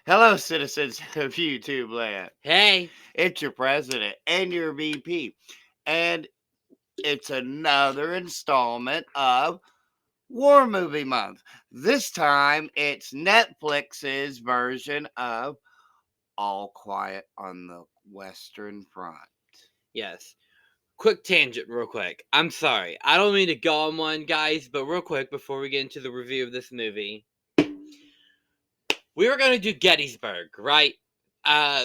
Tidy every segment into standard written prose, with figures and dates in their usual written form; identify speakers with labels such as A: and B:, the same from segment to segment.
A: Hello, citizens of YouTube land.
B: Hey,
A: It's your president and your VP, and it's another installment of War Movie Month. This time, it's Netflix's version of All Quiet on the Western Front.
B: yes. Quick tangent, real quick. I'm sorry. I don't mean to go on one, guys, but real quick before we get into the review of this movie, we were gonna do Gettysburg, right?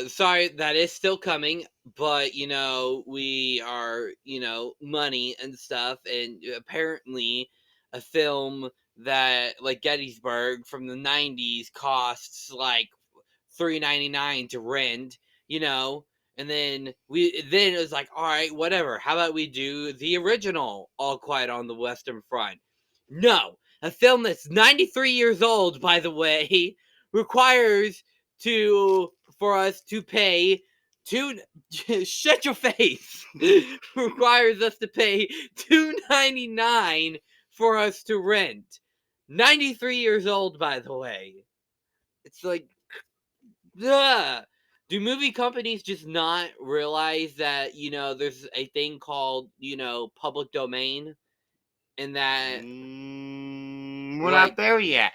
B: Sorry, that is still coming, but we are, money and stuff, and apparently, a film that like Gettysburg from the '90s costs like $3.99 to rent, you know. And then it was like, all right, whatever. How about we do the original All Quiet on the Western Front? No, a film that's 93 years old, by the way, requires to for us to pay two. Shut your face. Requires us to pay $2.99 for us to rent. 93 years old, by the way. It's like, ugh. Do movie companies just not realize that, there's a thing called, public domain? And that,
A: We're not
B: like,
A: there yet.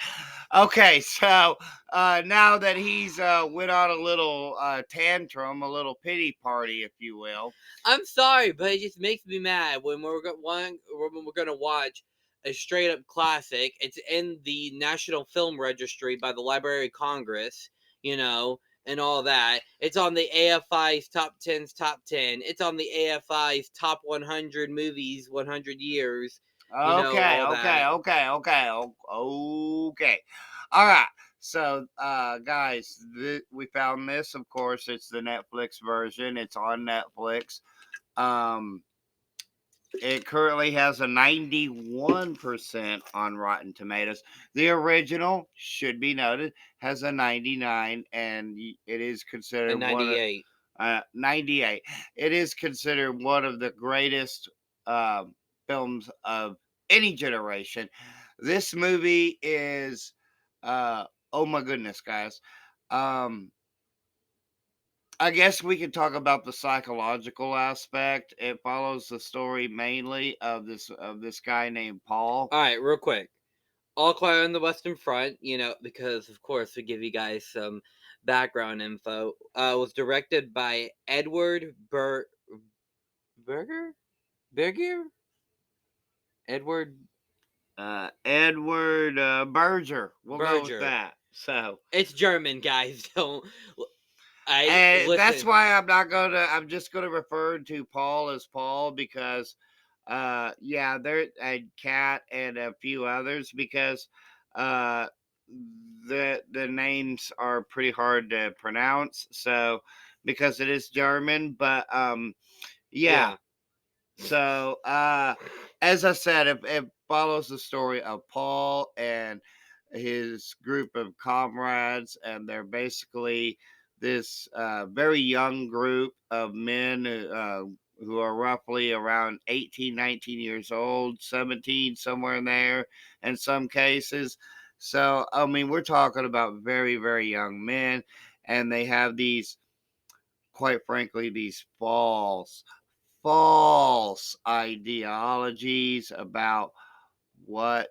A: Okay, so now that he's went on a little tantrum, a little pity party, if you will.
B: I'm sorry, but it just makes me mad when we're gonna watch a straight up classic. It's in the National Film Registry by the Library of Congress, and all that. It's on the AFI's top 10's top 10. It's on the AFI's top 100 movies, 100 years,
A: Okay,
B: all
A: okay,
B: that.
A: okay. All right. So, guys, we found this. Of course, it's the Netflix version. It's on Netflix. Um, it currently has a 91% on Rotten Tomatoes. The original, should be noted, has a 99, and it is
B: A
A: considered
B: 98.
A: 98. It is considered one of the greatest um, films of any generation. This movie is, oh my goodness, guys. Um, I guess we can talk about the psychological aspect. It follows the story mainly of this guy named Paul.
B: All right, real quick. All Quiet on the Western Front, because of course we give you guys some background info. Was directed by Edward Berger? Berger? Edward
A: Edward Berger. We'll go with
B: Berger.
A: that. So,
B: It's German, guys. Don't I
A: and that's
B: listen?
A: why I'm not gonna. I'm just gonna refer to Paul as Paul because, yeah, there and Cat and a few others because, uh, the names are pretty hard to pronounce. So, because it is German, but yeah.
B: Yeah.
A: So, as I said, it follows the story of Paul and his group of comrades, and they're basically this very young group of men who are roughly around 18, 19 years old, 17, somewhere in there, in some cases. So, I mean, we're talking about very, very young men, and they have these, quite frankly, these false ideologies about what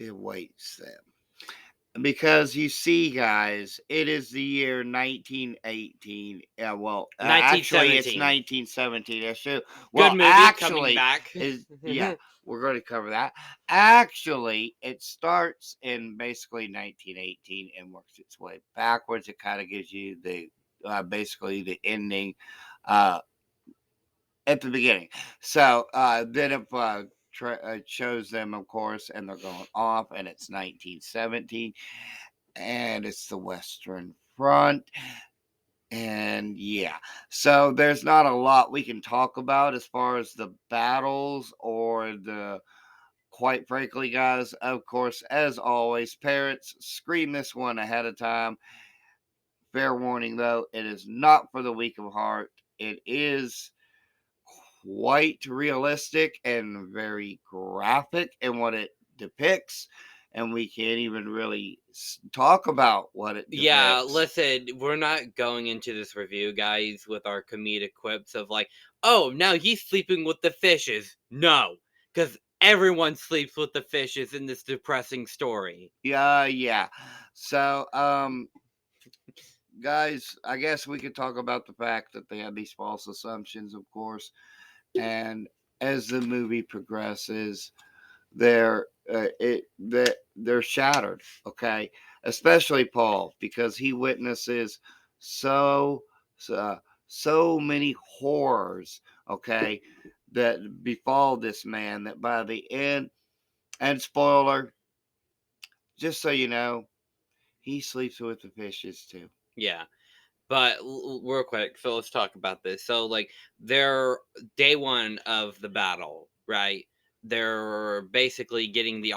A: awaits them. Because you see, guys, it is the year 1918. Yeah, well, actually, it's
B: 1917.
A: 1917. That's true.
B: Good
A: Well,
B: movie coming
A: actually,
B: back.
A: is yeah, we're going to cover that. Actually, it starts in basically 1918 and works its way backwards. It kind of gives you the basically the ending. Uh, at the beginning. So then it shows them, of course, and they're going off, and it's 1917, and it's the Western Front. And yeah, so there's not a lot we can talk about as far as the battles or the. Quite frankly, guys, of course, as always, parents screen this one ahead of time. Fair warning, though, it is not for the weak of heart. It is quite realistic and very graphic in what it depicts. and we can't even really talk about what it
B: Yeah,
A: depicts.
B: listen, we're not going into this review, guys, with our comedic quips of like, oh, now he's sleeping with the fishes. No, because everyone sleeps with the fishes in this depressing story.
A: Yeah, yeah. So, guys, I guess we could talk about the fact that they had these false assumptions, of course, and as the movie progresses, they're shattered. Okay, especially Paul because he witnesses so so, so many horrors. Okay, that befall this man that by the end, and spoiler, just so you know, he sleeps with the fishes too.
B: Yeah. But real quick, so let's talk about this. So, like, they're day one of the battle, right? They're basically getting the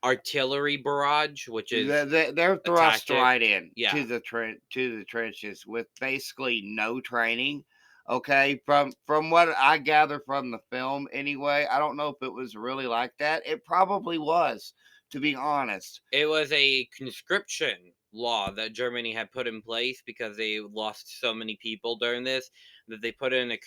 B: artillery barrage, which is
A: They're
B: a
A: thrust
B: tactic.
A: right in
B: Yeah,
A: to the trenches with basically no training. Okay, from what I gather from the film, anyway, I don't know if it was really like that. It probably was, to be honest.
B: it was a conscription law that Germany had put in place because they lost so many people during this that they put in a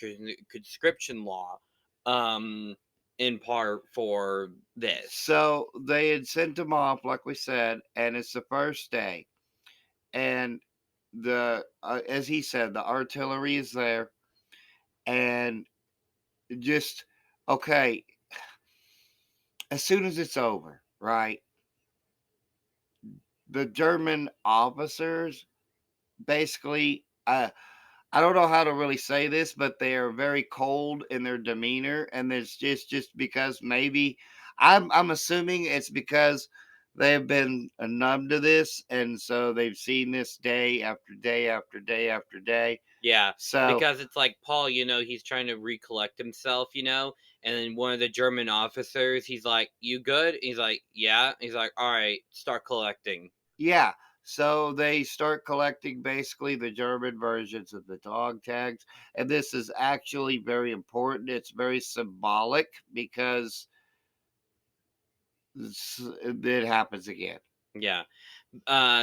B: conscription law, um, in part for this.
A: So they had sent him off, like we said, and it's the first day, and as he said, the artillery is there, and just okay. As soon as it's over, right? The German officers basically, I don't know how to really say this, but they are very cold in their demeanor, and it's just because maybe I'm assuming it's because they have been numb to this, and so they've seen this day after day after day after day.
B: Yeah,
A: So
B: because it's like Paul, he's trying to recollect himself, and then one of the German officers, he's like, "You good?" He's like, "Yeah." He's like, "All right, start collecting."
A: yeah, so they start collecting basically the German versions of the dog tags, and this is actually very important. It's very symbolic because it happens again.
B: Yeah.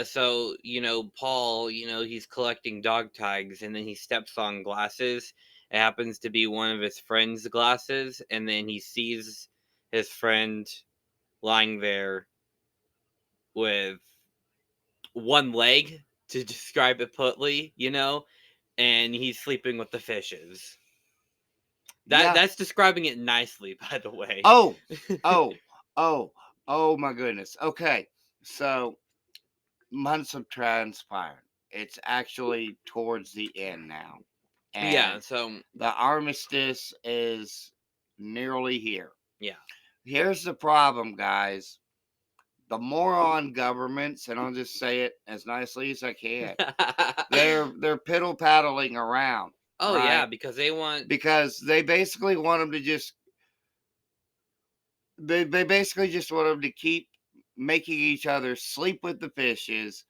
B: So Paul, he's collecting dog tags, and then he steps on glasses. It happens to be one of his friend's glasses, and then he sees his friend lying there with one leg, to describe it politely, and he's sleeping with the fishes. That
A: Yeah.
B: that's describing it nicely, by the way.
A: Oh, oh, oh, oh my goodness. Okay, so months have transpired. It's actually towards the end now,
B: Yeah,
A: and
B: so
A: the armistice is nearly here.
B: yeah.
A: Here's the problem, guys. The moron governments, and I'll just say it as nicely as I can, they're piddle paddling around,
B: Oh yeah,
A: right?
B: because they want.
A: Because they basically want them to just they basically just want them to keep making each other sleep with the fishes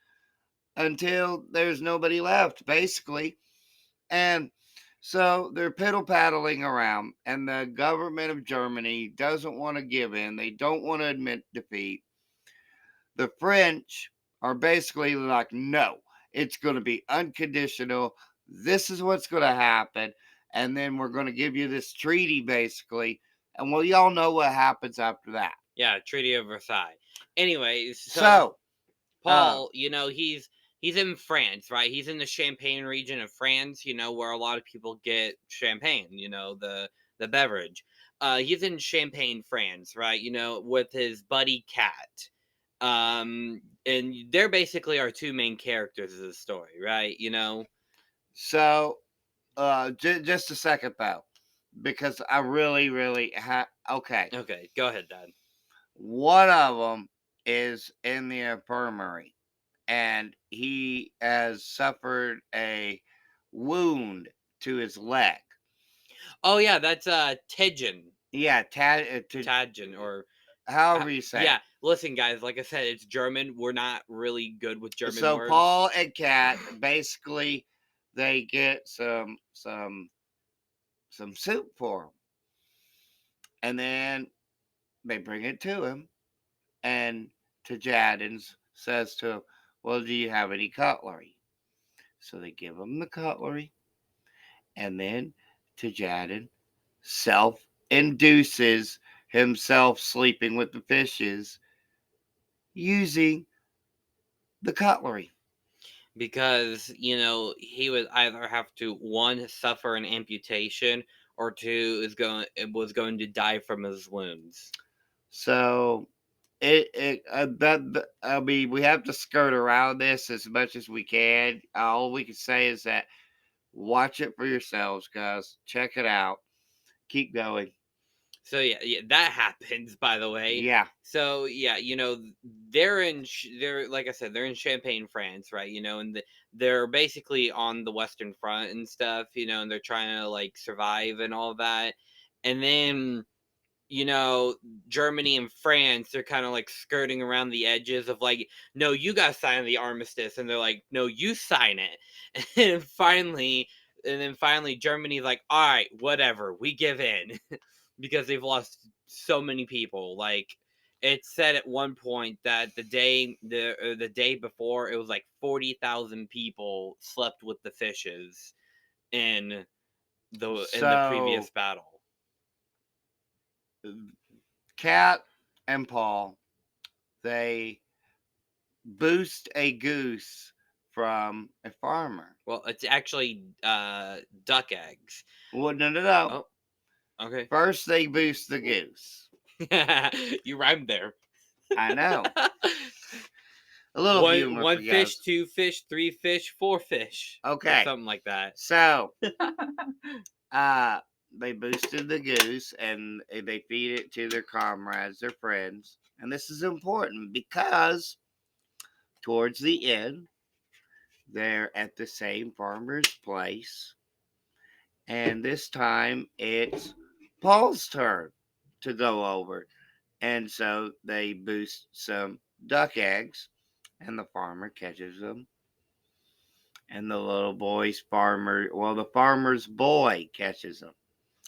A: until there's nobody left, basically. And so they're piddle paddling around, and the government of Germany doesn't want to give in. They don't want to admit defeat. The French are basically like, no, it's going to be unconditional. This is what's going to happen. And then we're going to give you this treaty, basically. And well, y'all know what happens after that.
B: Yeah, Treaty of Versailles. Anyways, so
A: So, uh,
B: Paul, he's in France, right? He's in the Champagne region of France, where a lot of people get champagne, the beverage. He's in Champagne, France, right? With his buddy Cat. And they're basically our two main characters of the story, right?
A: so just a second though, because I really, really okay.
B: Okay, go ahead, Dad.
A: One of them is in the infirmary, and he has suffered a wound to his leg.
B: Oh yeah, that's Tedjan.
A: Yeah,
B: Tadjan, or
A: however you say
B: yeah. Listen, guys, like I said, it's German. We're not really good with
A: it.
B: German
A: So
B: words.
A: Paul and Kat basically they get some soup for him, and then they bring it to him, And Tajadin says to him, "Well, do you have any cutlery?" So they give him the cutlery, and then Tajadin self induces himself sleeping with the fishes using the cutlery.
B: Because he would either have to one suffer an amputation or two was going to die from his wounds.
A: So I mean, we have to skirt around this as much as we can. All we can say is that watch it for yourselves, guys. Check it out. Keep going.
B: So yeah, that happens. By the way,
A: Yeah.
B: so yeah, they're like I said, they're in Champagne, France, right? And they're basically on the Western Front and stuff, and they're trying to like survive and all that, and then you know, Germany and France, they're kind of like skirting around the edges of like, no, you guys sign the armistice, and they're like, no, you sign it, and then finally, Germany's like, all right, whatever, we give in, because they've lost so many people. Like, it's said at one point that the day before, it was like 40,000 people slept with the fishes in the previous
A: So
B: battle.
A: Cat and Paul, they boost a goose from a farmer.
B: Well, it's actually duck eggs.
A: Well, no.
B: Oh, okay.
A: First, they boost the goose.
B: You rhymed there.
A: I know. A little
B: one
A: humor for
B: one
A: you
B: fish,
A: guys.
B: two fish, three fish, four fish, or
A: Okay.
B: something like that.
A: So, they boosted the goose and they feed it to their comrades, their friends. And this is important because towards the end, they're at the same farmer's place. And this time it's Paul's turn to go over. And so they boost some duck eggs, and the farmer catches them. And the farmer's boy catches them.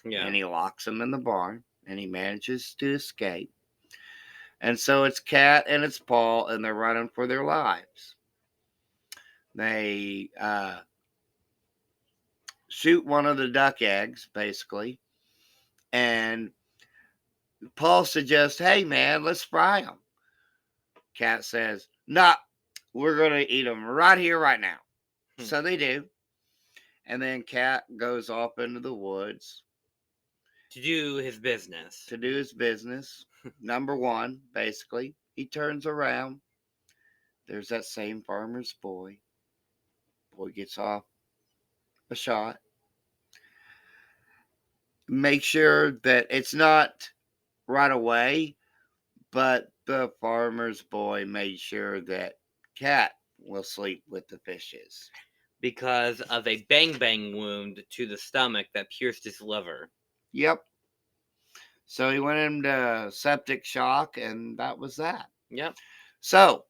B: Yeah.
A: And he locks them in the barn, and he manages to escape. And so it's Cat and it's Paul, and they're running for their lives. They shoot one of the duck eggs, basically, and Paul suggests, "Hey, man, let's fry them." Cat says, "Nah, we're going to eat them right here, right now." So they do. And then Cat goes off into the woods
B: To do his business.
A: to do his business. Number one, basically, he turns around. There's that same farmer's boy. Boy gets off a shot. Make sure that it's not right away, but the farmer's boy made sure that Cat will sleep with the fishes.
B: Because of a bang bang wound to the stomach that pierced his liver.
A: Yep. So he went into septic shock, and that was that.
B: Yep.
A: So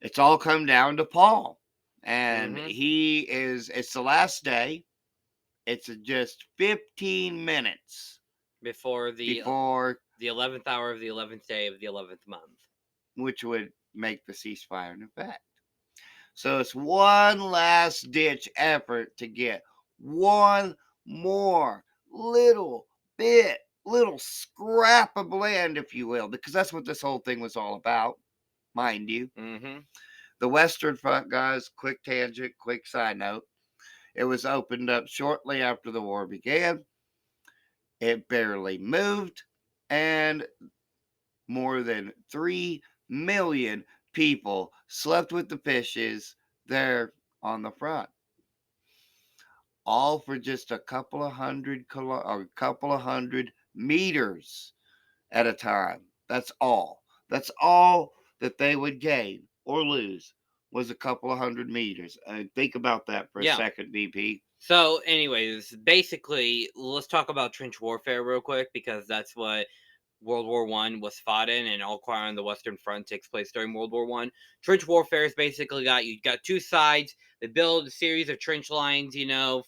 A: it's all come down to Paul. And
B: Mhm.
A: it's the last day. It's just 15 minutes
B: Before
A: before,
B: the 11th hour of the 11th day of the 11th month.
A: which would make the ceasefire in effect. So it's one last ditch effort to get one more little scrap of land, if you will, because that's what this whole thing was all about, mind you.
B: Mhm.
A: The Western Front, guys, quick tangent, quick side note. It was opened up shortly after the war began. It barely moved, and more than 3 million people slept with the fishes there on the front. All for just a couple of hundred meters at a time. That's all. That's all that they would gain or lose was a couple of 100 meters. Think about that for a
B: Yeah.
A: second, VP.
B: So, anyways, basically, let's talk about trench warfare real quick because that's what World War One was fought in, and all quiet on the Western Front takes place during World War One. Trench warfare is basically you got two sides. They build a series of trench lines.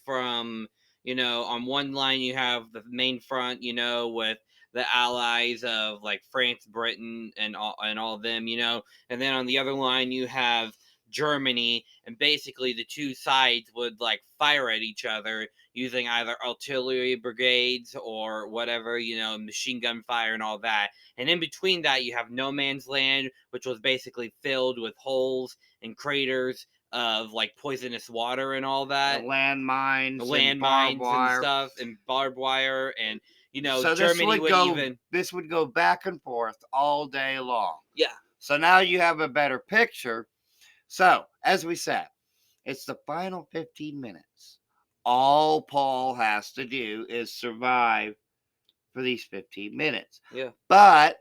B: From on one line you have the main front. With the allies of like France, Britain, and all of them, and then on the other line you have Germany, and basically the two sides would like fire at each other using either artillery brigades or whatever, machine gun fire and all that. And in between that, you have no man's land, which was basically filled with holes and craters of like poisonous water and all that,
A: landmines and barbed
B: landmines and
A: wire.
B: stuff, and barbed wire, and
A: So
B: Germany would even
A: this would go back and forth all day long.
B: yeah.
A: So now you have a better picture. So as we said, it's the final 15 minutes. All Paul has to do is survive for these 15 minutes.
B: Yeah.
A: But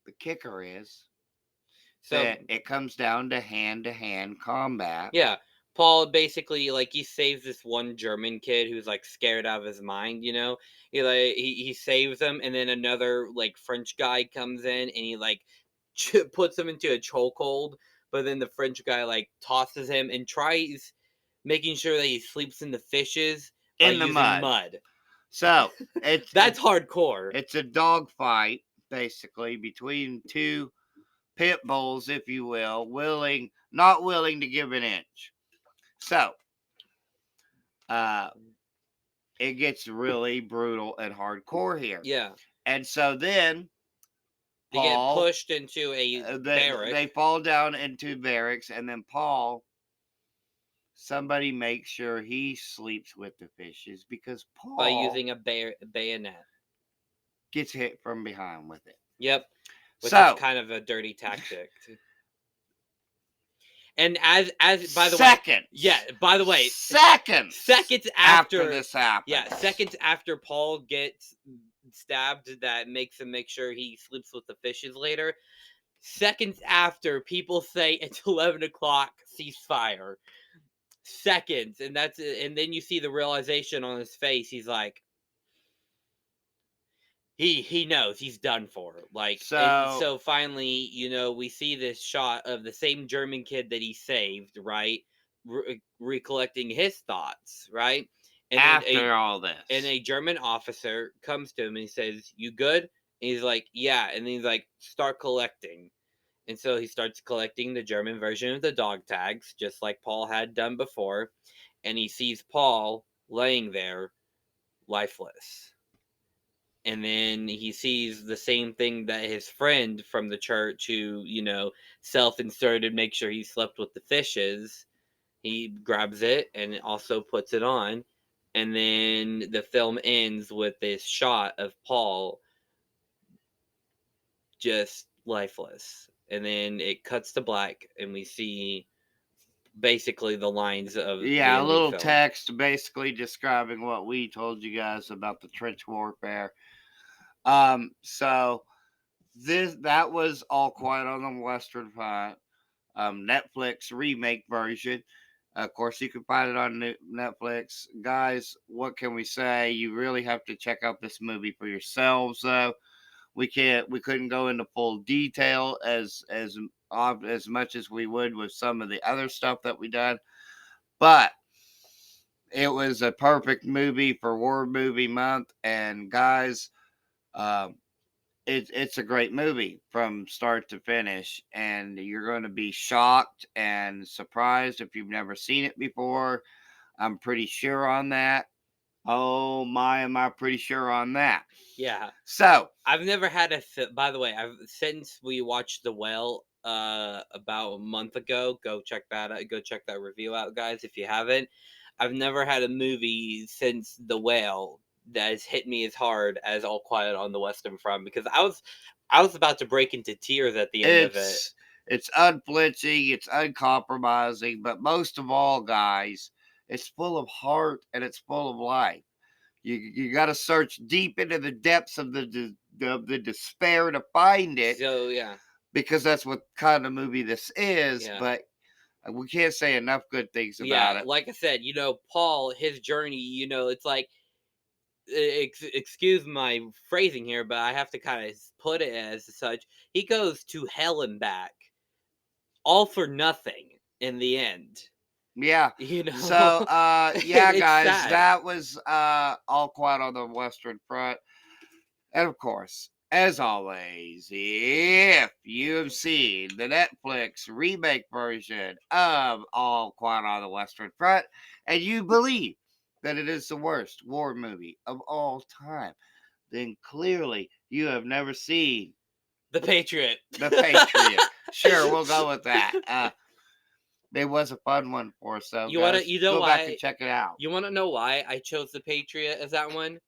A: the kicker is
B: So
A: that it comes down to hand combat.
B: yeah, Paul basically like he saves this one German kid who's like scared out of his mind. He saves him, and then another like French guy comes in and he like puts him into a chokehold. But then the French guy like tosses him and tries making sure that he sleeps in the fishes by
A: In the
B: using
A: mud. So
B: that's hardcore.
A: It's a dog fight basically between two pit bulls, if you will, not willing to give an inch. So it gets really brutal and hardcore here.
B: Yeah.
A: And so then
B: they get pushed into a barrack.
A: They fall down into barracks, and then somebody makes sure he sleeps with the fishes because Paul,
B: by using a bayonet,
A: gets hit from behind with it.
B: Yep. Which is kind of a dirty tactic. And as by the
A: way,
B: yeah, by the way,
A: seconds
B: after
A: this happens.
B: Yeah, seconds after Paul gets stabbed, that makes him make sure he sleeps with the fishes later. Seconds after, people say it's 11 o'clock, ceasefire. Seconds, and then you see the realization on his face. He's like, he knows he's done for. Like, so finally, we see this shot of the same German kid that he saved, right? Recollecting his thoughts, right? And
A: after all this,
B: and a German officer comes to him and he says, "You good?" And he's like, "Yeah." And then he's like, "Start collecting." And so he starts collecting the German version of the dog tags, just like Paul had done before. And he sees Paul laying there, lifeless. And then he sees the same thing that his friend from the church who, self-inserted, make sure he slept with the fishes. He grabs it and also puts it on. And then the film ends with this shot of Paul just lifeless. And then it cuts to black and we see basically the lines of
A: a little text basically describing what we told you guys about the trench warfare. So that was All Quiet on the Western Front, Netflix remake version. Of course, you can find it on Netflix. Guys, what can we say? You really have to check out this movie for yourselves, though. We couldn't go into full detail as much as we would with some of the other stuff that we done, but it was a perfect movie for War Movie Month. And guys, it's a great movie from start to finish, and you're going to be shocked and surprised if you've never seen it before. I'm pretty sure on that. Oh my, am I pretty sure on that?
B: Yeah.
A: So
B: I've never had by the way, since we watched The Whale about a month ago, go check that out. Go check that review out, guys, if you haven't. I've never had a movie since The Whale that has hit me as hard as All Quiet on the Western Front, because I was about to break into tears at the end of it.
A: It's unflinching, it's uncompromising, but most of all, guys, it's full of heart and it's full of life. You got to search deep into the depths of the despair to find it.
B: So yeah,
A: because that's what kind of movie this is. Yeah. But we can't say enough good things about it.
B: Like I said, Paul, his journey, it's like, excuse my phrasing here, but I have to kind of put it as such. He goes to hell and back, all for nothing in the end.
A: Yeah. So, yeah, guys, sad. That was All Quiet on the Western Front. And of course, as always, if you have seen the Netflix remake version of All Quiet on the Western Front and you believe that it is the worst war movie of all time, then clearly you have never seen
B: The Patriot.
A: The Patriot. Sure, we'll go with that. It was a fun one for us, though, guys.
B: You know
A: Go back and
B: why?
A: check it out.
B: You want to know why I chose The Patriot as that one?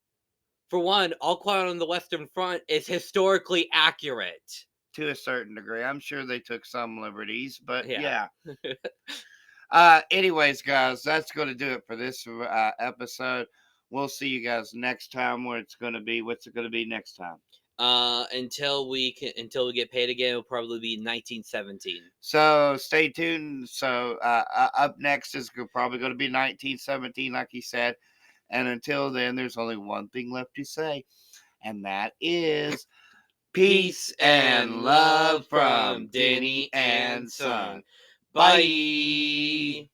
B: For one, All Quiet on the Western Front is historically accurate.
A: To a certain degree. I'm sure they took some liberties, but
B: Yeah.
A: yeah. Anyways, guys, that's going to do it for this episode. We'll see you guys next time. What's it going to be next time?
B: Until we get paid again, it'll probably be 1917.
A: So stay tuned. So up next is probably going to be 1917, like he said. And until then, there's only one thing left to say, and that is peace and love from Denny and Son.
B: Bye.